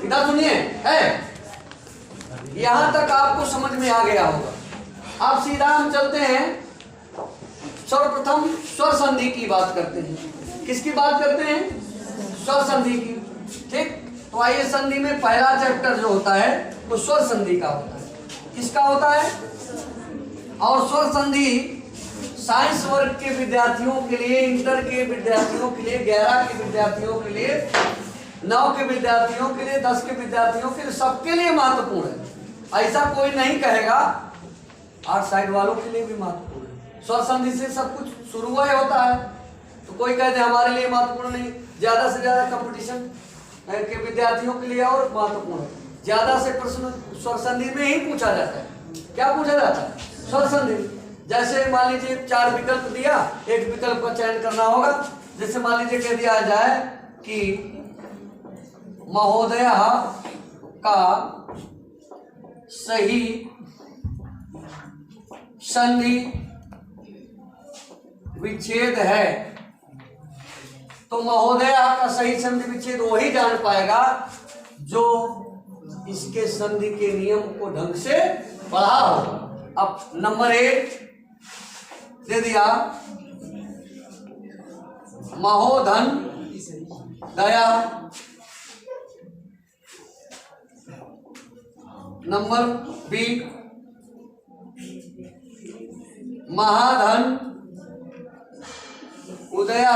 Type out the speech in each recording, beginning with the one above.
इधर सुनिए, है यहां तक आपको समझ में आ गया होगा। अब सीधा हम चलते हैं, सर्वप्रथम स्वर संधि की बात करते हैं। किसकी बात करते हैं? स्वर संधि की। ठीक, तो आइए, संधि में पहला चैप्टर जो होता है वो स्वर संधि का होता है। किसका होता है? और स्वर संधि साइंस वर्ग के विद्यार्थियों के लिए, इंटर के विद्यार्थियों के लिए, 11 के विद्यार्थियों के लिए, 9 के विद्यार्थियों के लिए, 10 के विद्यार्थियों के लिए, सबके लिए महत्वपूर्ण है। ऐसा कोई नहीं कहेगा, 8 साइड वालों के लिए भी महत्वपूर्ण है। स्वर संधि से सब कुछ शुरू होता है, तो कोई कहते हमारे लिए महत्वपूर्ण नहीं। ज्यादा से ज्यादा कंपटीशन के विद्यार्थियों के लिए और महत्वपूर्ण है। ज्यादा से प्रश्न स्वर संधि में ही पूछा जाता है। क्या पूछा जाता है? स्वर संधि। जैसे मान लीजिए 4 विकल्प दिया, एक विकल्प का चयन करना होगा। जैसे मान लीजिए कह दिया जाए कि महोदय का सही संधि विच्छेद है, तो महोदय का सही संधि विच्छेद वही जान पाएगा जो इसके संधि के नियम को ढंग से पढ़ा हो। अब नंबर 1 दे दिया, महोधन दया। नंबर बी, महाधन उदय।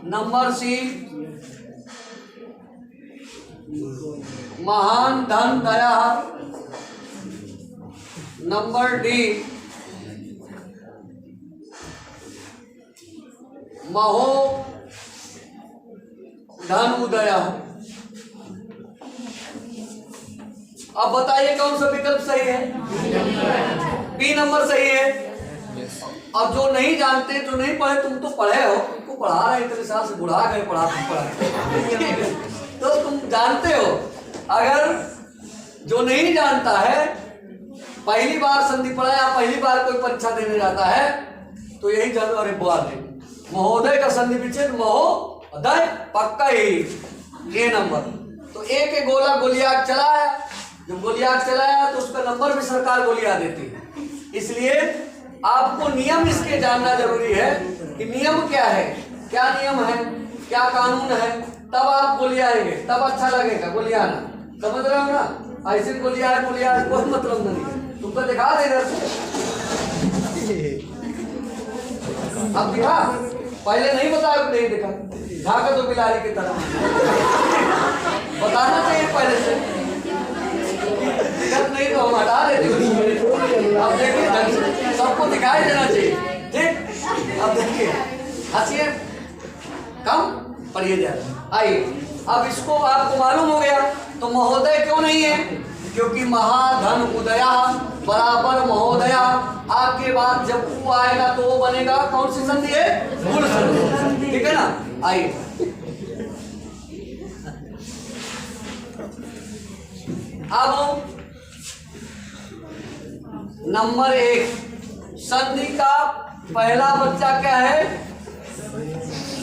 नंबर सी, महान धन दया। नंबर डी, महो धन उदय। अब बताइए कौन सा विकल्प सही है? बी नंबर सही है। अब जो नहीं जानते, जो नहीं पढ़े, तुम तो पढ़े हो, तुमको पढ़ा रहे इतने साल से, बुढ़ा गए पढ़ा तो तुम जानते हो। अगर जो नहीं जानता है, पहली बार संधि पढ़ा या पहली बार कोई परीक्षा देने जाता है, तो यही जानो, अरे बात महोदय का संधि विच्छेद महोदय पक्का ही ये नंबर। तो एक एक गोला गोलियां चलाया, जब गोलियां चलाया तो उसका नंबर भी सरकार गोलियां देती है। इसलिए आपको नियम इसके जानना जरूरी है कि नियम क्या है, क्या नियम है, क्या कानून है, तब आप गोलियाएंगे, तब अच्छा लगेगा गोलियाना। समझ रहे हो ना? ऐसे गोलियां कोई मतलब नहीं। तुमको दिखा दे इधर से, अब दिखा, पहले नहीं बताया, नहीं दिखा, झाका तो बिलारी की तरह बताना चाहिए पहले से। दिक्कत नहीं तो हम हटा देते। अब देखिए, सबको दिखाई देना चाहिए। ठीक, अब देखिए, हंसिए कम, पढ़िए ज्यादा। आइए, अब इसको आपको मालूम हो गया। तो महोदय क्यों नहीं है? क्योंकि महाधन उदया बराबर महोदया। आपके बाद जब वो आएगा तो वो बनेगा कौन सी संधि है? गुण संधि। ठीक है ना? आइए, अब नंबर 1 संधि का पहला बच्चा क्या है?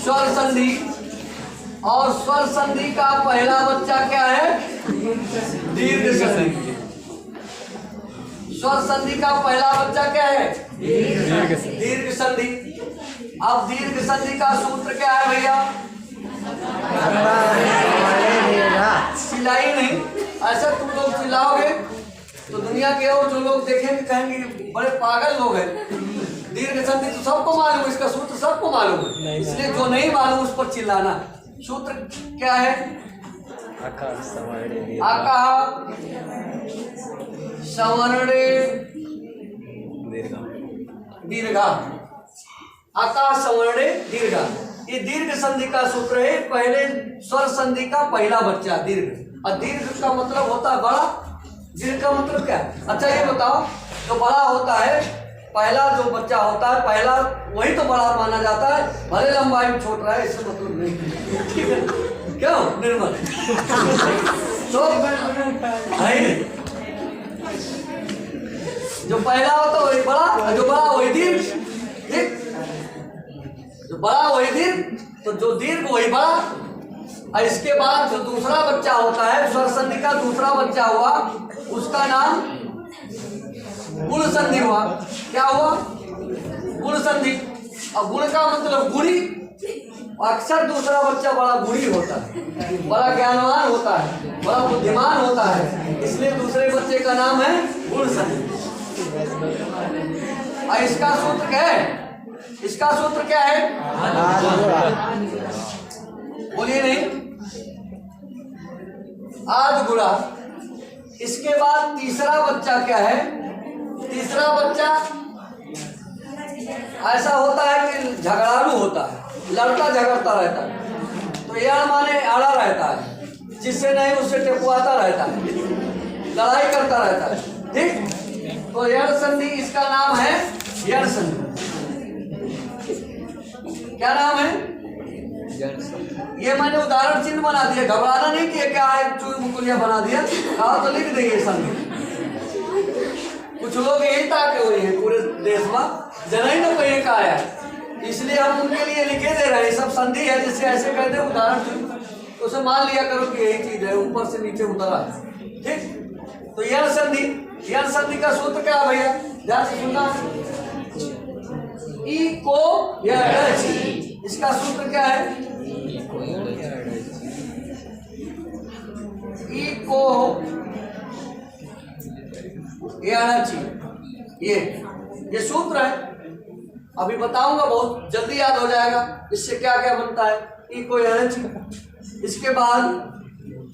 स्वर संधि। और स्वर संधि का पहला बच्चा क्या है? दीर्घ संधि। स्वर संधि का पहला बच्चा क्या है? दीर्घ संधि। अब दीर्घ संधि का सूत्र क्या है भैया? चिल्लाई नहीं, ऐसा तुम लोग चिल्लाओगे तो दुनिया के और जो लोग देखेंगे कहेंगे बड़े पागल लोग हैं। दीर्घ संधि तो सबको मालूम, इसका सूत्र सबको मालूम है, इसलिए जो नहीं मालूम उस पर चिल्लाना। सूत्र क्या है? आका सवर्णे दीर्घा। आका सवर्णे दीर्घा, ये दीर्घ संधि का सूत्र है। पहले स्वर संधि का पहला बच्चा दीर्घ। और दीर्घ का मतलब होता है बड़ा, दीर्घ का मतलब क्या है? अच्छा ये बताओ, जो बड़ा होता है, पहला जो बच्चा होता है, पहला वही तो बड़ा माना जाता है, भले लंबाई में छोट रहा है, इससे मतलब नहीं। ठीक है, क्यों निर्मल? तो जो पहला होता वही बड़ा, जो बड़ा वही दीर्घ। ठीक, जो बड़ा वही दीर्घ, तो जो दीर्घ वही बड़ा। और इसके बाद जो दूसरा बच्चा होता है, स्वर संधि का दूसरा बच्चा हुआ, उसका नाम गुण संधि हुआ। क्या हुआ? गुण संधि। और गुण का मतलब गुणी। अक्सर दूसरा बच्चा बड़ा गुणी होता है, बड़ा ज्ञानवान होता है, बड़ा बुद्धिमान होता है, इसलिए दूसरे बच्चे का नाम है गुण संधि। और इसका सूत्र क्या है? इसका सूत्र क्या है? बोलिए नहीं। आद गुणा। इसके बाद तीसरा बच्चा क्या है? तीसरा बच्चा ऐसा होता है कि झगड़ालू होता है, लड़ता झगड़ता रहता है, तो यह माने आड़ा रहता है, जिससे नहीं उससे टेपुआता रहता है, लड़ाई करता रहता है। ठीक, तो यण संधि, इसका नाम है यण संधि। क्या नाम है? ये मैंने उदाहरण चिन्ह बना दिया, घबराना नहीं कि क्या है, चूल मुकुलिया बना दिया, कहा तो लिख देंगे संधि। कुछ लोग यही ताके हुए हैं पूरे देश में, जनाई न कहीं का है, इसलिए हम उनके लिए लिखे दे रहे हैं। सब संधि है, जैसे ऐसे कहते हैं उदाहरण चिन्ह, तो उसे मान लिया करो कि यही चीज है, ऊपर से नीचे उतरा है। ठीक, तो यण संधि, यण संधि का सूत्र क्या है भैया? ध्यान से सुनना। ई को यणचि, इसका सूत्र क्या है? ई को यणचि, ये सूत्र है। अभी बताऊंगा, बहुत जल्दी याद हो जाएगा इससे क्या क्या बनता है। ई को यणचि। इसके बाद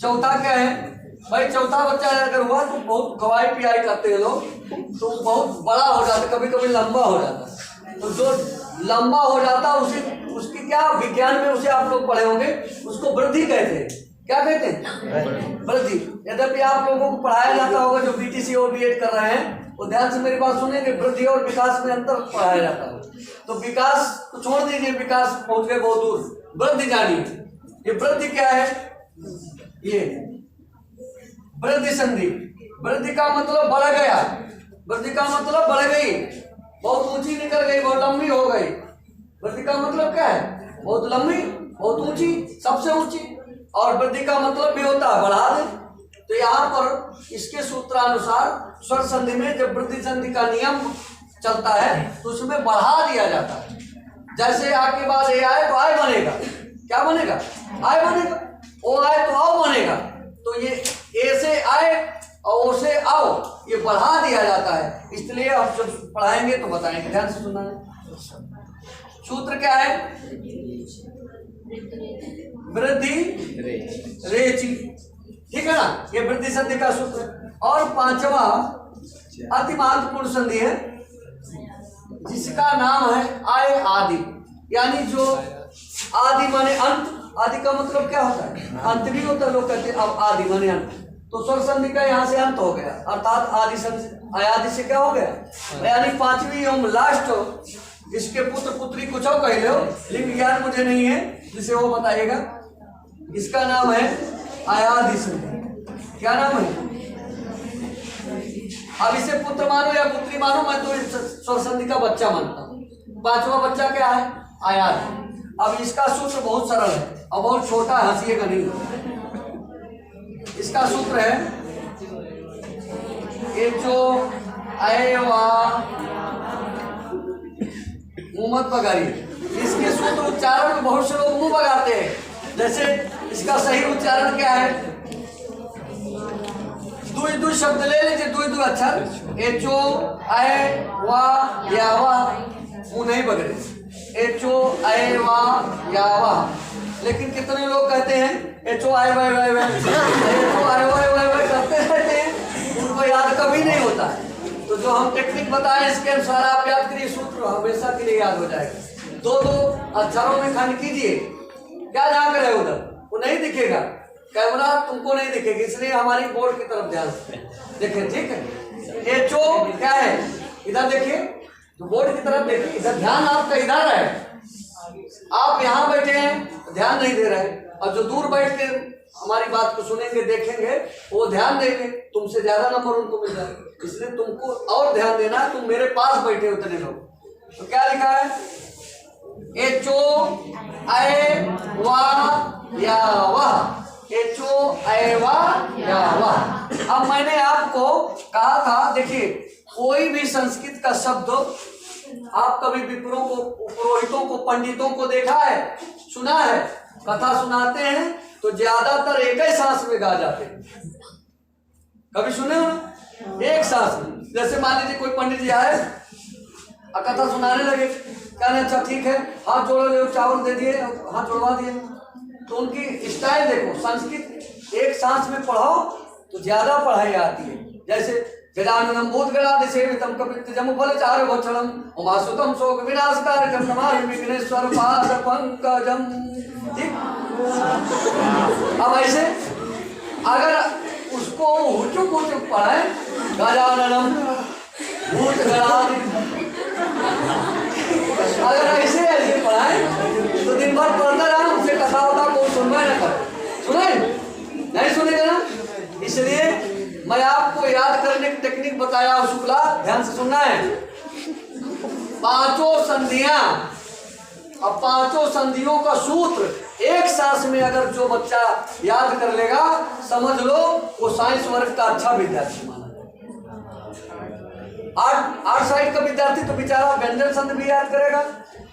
चौथा क्या है भाई? चौथा बच्चा अगर हुआ तो बहुत खवाई पियाई करते हैं लोग, तो बहुत बड़ा हो जाता है, कभी कभी लंबा हो जाता है। तो जो लंबा हो जाता है उसकी क्या विज्ञान में उसे आप लोग पढ़े होंगे, उसको वृद्धि कहते हैं। क्या कहते हैं? वृद्धि। यद्यपि आप लोगों को पढ़ाया जाता होगा जो बीटीसी और बीएड कर रहे हैं, वो ध्यान से मेरी बात सुनेंगे, वृद्धि और विकास में अंतर पढ़ाया जाता है। तो विकास को छोड़ दीजिए, विकास पहुंच गए बहुत दूर, वृद्धि जानिए। ये वृद्धि क्या है? ये वृद्धि संधि। वृद्धि का मतलब बढ़ गया, वृद्धि का मतलब बढ़ गई, बहुत ऊंची निकल गई, बहुत लंबी हो गई। वृद्धि का मतलब क्या है? बहुत लंबी, बहुत ऊंची, सबसे ऊंची। और वृद्धि का मतलब भी होता है बढ़ा दे। तो यहाँ पर इसके सूत्रानुसार स्वर संधि में जब वृद्धि संधि का नियम चलता है तो उसमें बढ़ा दिया जाता है। जैसे आ के बाद ए आए तो आय बनेगा, क्या बनेगा? आय बनेगा। ओ आए तो आओ बनेगा। तो ये ए से आए और ओ से आओ, ये बढ़ा दिया जाता है। इसलिए आप जब पढ़ाएंगे तो बताएंगे, ध्यान से सुनना है। सूत्र क्या है? वृद्धि रेचि। ठीक है ना, ये वृद्धि संधि का सूत्र। और पांचवा अति महत्वपूर्ण संधि है, जिसका नाम है आय आदि। यानी जो आदि माने अंत, आदि का मतलब क्या होता है? अंत भी होता है, लोग कहते हैं अब आदि माने अंत। तो स्वर संधि का यहाँ से अंत हो गया, अर्थात आदि संधि आयादि से क्या हो गया? यानी पांचवी एवं लास्ट। इसके पुत्र पुत्री कुछ और कह लो, लेकिन ज्ञान मुझे नहीं है, जिसे वो बताइएगा। इसका नाम है आयादि संधि। क्या नाम है? अब इसे पुत्र मानो या पुत्री मानो, मैं तो स्वर संधि का बच्चा मानता हूँ। पांचवा बच्चा क्या है? आयादि। अब इसका सूत्र बहुत सरल है और बहुत छोटा है, हंसिएगा नहीं। इसका सूत्र है ये जो मुंह मत बगाइए। इसके सूत्र उच्चारण में बहुत से लोग मुंह बगाते हैं। जैसे इसका सही उच्चारण क्या है? दुई दुई शब्द ले लीजिए, दुई दुई अक्षर, एचो आय वा या वा, मुंह नहीं बगड़े, एचो आय वा या वा। लेकिन कितने लोग कहते हैं एचो आय वाय वाय वाय, एचो आय वाय वाय वाय करते रहते हैं, उनको याद कभी नहीं होता है। तो जो हम टेक्निक बताएं इसके अनुसार आप याद करिए, सूत्र हमेशा के लिए याद हो जाएगा। दो दो अक्षरों में खंड कीजिए। क्या झांक रहे उधर? वो नहीं दिखेगा, कैमरा तुमको नहीं दिखेगा, इसलिए हमारी बोर्ड की तरफ ध्यान देखिए। ठीक है, एचो क्या है? इधर देखिए, तो बोर्ड की तरफ देखिए, इधर ध्यान आपका इधर है। आप यहाँ बैठे हैं, ध्यान नहीं दे रहे, और जो दूर बैठ के हमारी बात को सुनेंगे देखेंगे वो ध्यान देंगे, तुमसे ज्यादा नंबर उनको मिल जाएगा। इसलिए तुमको और ध्यान देना है, तुम मेरे पास बैठे उतने लोग। तो क्या लिखा है? एचो ऐ वा या वह, एचो ऐ वा या वह। अब मैंने आपको कहा था, देखिए कोई भी संस्कृत का शब्द आप कभी विप्रों को, पुरोहितों को, पंडितों को देखा है, सुना है? कथा सुनाते हैं तो ज्यादातर एक ही सांस में गा जाते हैं। कभी सुने हो ना? एक सांस में। जैसे मान लीजिए कोई पंडित जी आए और कथा सुनाने लगे, कहने अच्छा ठीक है, हाथ जोड़ ले, चावल दे दिए, हाथ जोड़वा दिए। तो उनकी स्टाइल देखो, संस्कृत एक सांस में पढ़ाओ तो ज्यादा पढ़ाई आती है। जैसे गजाननम भूतगणाधि सेवितम कपित्थजम फलचारु भक्षणम उमासुतम शोक विनाशकारकम नमामि विघ्नेश्वर पाद पंकजम। ठीक? अब ऐसे अगर उसको हुचुक हुचुक पढ़ाए, गजाननम भूतगणाधि, अगर ऐसे ऐसे पढ़ाए तो दिन भर पढ़ता रहा, उसे कथा होता को सुनवा न करे। सुने नहीं सुनेगा ना? इसलिए मैं आपको याद करने की टेक्निक बताया हूं। शुक्ला, ध्यान से सुनना है। पांचों संधियां और पांचों संधियों का सूत्र एक सांस में अगर जो बच्चा याद कर लेगा, समझ लो वो साइंस वर्ग का अच्छा विद्यार्थी माना जाए। आर्ट साइड का विद्यार्थी तो बेचारा व्यंजन संधि भी याद करेगा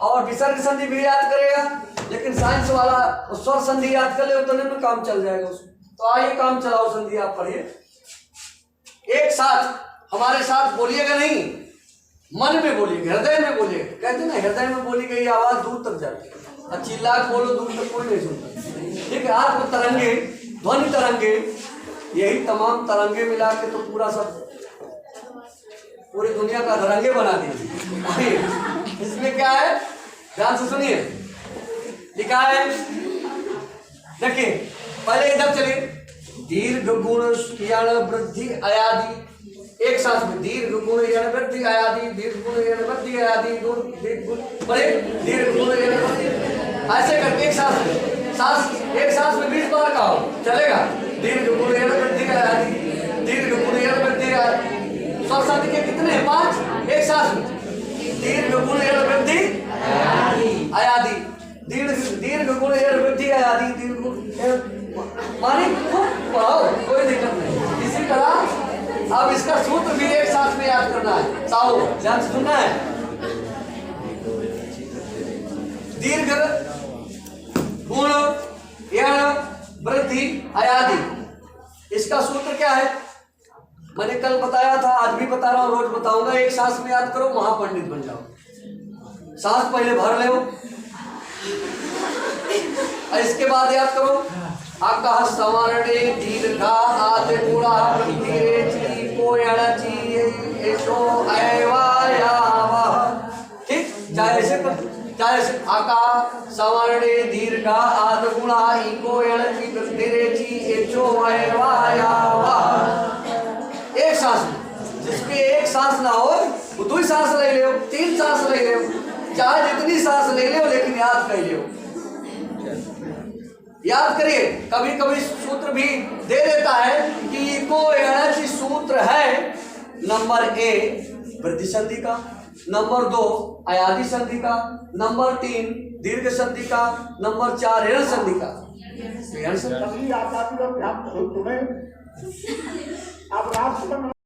और विसर्ग संधि भी याद करेगा, लेकिन साइंस वाला स्वर संधि याद कर ले उतने में काम चल जाएगा उसको। तो आइए काम चलाओ संधि आप पढ़िए। एक साथ हमारे साथ बोलिएगा, नहीं मन में बोलिएगा, हृदय में बोलिएगा। कहते ना हृदय में बोली गई आवाज दूर तक जाती है, और चिल्ला बोलो दूर तक कोई नहीं सुनता। ठीक है? आत्म तरंगे, ध्वनि तरंगे, यही तमाम तरंगे मिला के तो पूरा सब पूरी दुनिया का रंगे बना दिए। इसमें क्या है, ध्यान से सुनिए। लिखा है, देखिए पहले इधर चलिए। दीर्घ गुण यण वृद्धि अयादि, एक सांस में दीर्घ गुण यण वृद्धि अयादि, दीर्घ गुण यण वृद्धि अयादि, बड़े दीर्घ गुण यण वृद्धि, ऐसे करके एक सांस में, एक सांस में 20 बार कहो, चलेगा? दीर्घ गुण यण वृद्धि अयादि, दीर्घ गुण यण वृद्धि अयादि। स्वर संधि के कितने हैं? 5। एक सांस में दीर्घ गुण यण वृद्धि अयादि, दीर्घ गुण यण वृद्धि अयादि, दीर्घ गुण माने खूब पढ़ाओ, कोई दिक्कत नहीं। इसी तरह अब इसका सूत्र भी एक साथ में याद करना है। साहू ध्यान से सुनना है। दीर्घ गुण यण वृद्धि अयादि, इसका सूत्र क्या है? मैंने कल बताया था, आज भी बता रहा हूं, रोज बताऊंगा। एक सांस में याद करो, महापंडित बन जाओ। सांस पहले भर लो, इसके बाद याद करो। आकाश संवरणे दीर्घा आदि गुणा वृद्धि ची को यणची एचो ऐवा या वह। ठीक? चाहे ऐसे आकाश संवरणे दीर्घा आदि गुणा इको यणची वृद्धि ची एचो ऐवा या वह। एक सांस में, जिसके एक सांस ना हो वो 2 सांस ले लो, 3 सांस ले लो, चाहे जितनी सांस ले लो, लेकिन याद कर लो। याद करिए। कभी कभी सूत्र भी दे देता है कि इको यणची सूत्र है नंबर 1 वृद्धि संधि का, नंबर 2 अयादि संधि का, नंबर 3 दीर्घ संधि का, नंबर 4 ऋण संधि का। ऋण संधि